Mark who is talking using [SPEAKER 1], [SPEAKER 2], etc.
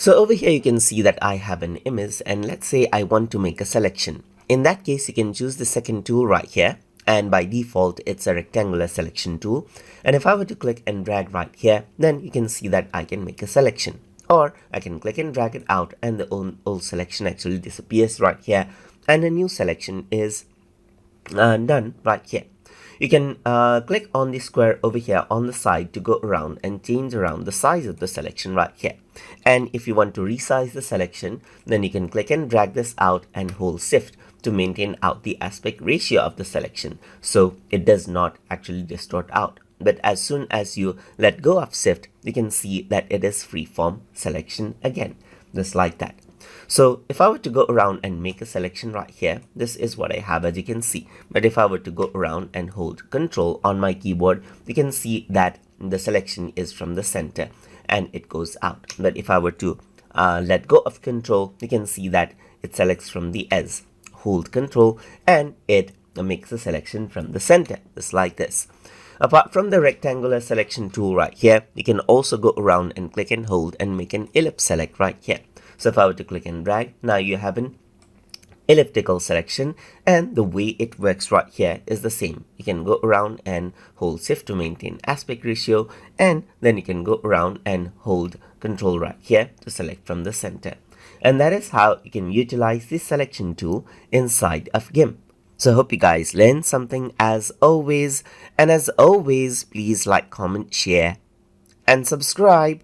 [SPEAKER 1] So over here you can see that I have an image, and let's say I want to make a selection. In that case, you can choose the second tool right here, and by default it's a rectangular selection tool. And if I were to click and drag right here, then you can see that I can make a selection, or I can click and drag it out and the old selection actually disappears right here and a new selection is done right here. You can click on the square over here on the side to go around and change around the size of the selection right here. And if you want to resize the selection, then you can click and drag this out and hold shift to maintain out the aspect ratio of the selection, so it does not actually distort out. But as soon as you let go of shift, you can see that it is freeform selection again, just like that. So if I were to go around and make a selection right here, this is what I have, as you can see. But if I were to go around and hold Control on my keyboard, you can see that the selection is from the center and it goes out. But if I were to let go of Control, you can see that it selects from the edge. Hold Control and it makes a selection from the center, just like this. Apart from the rectangular selection tool right here, you can also go around and click and hold and make an ellipse select right here. So if I were to click and drag, now you have an elliptical selection, and the way it works right here is the same. You can go around and hold shift to maintain aspect ratio, and then you can go around and hold Control right here to select from the center. And that is how you can utilize this selection tool inside of GIMP. So I hope you guys learned something as always, and as always, please like, comment, share, and subscribe.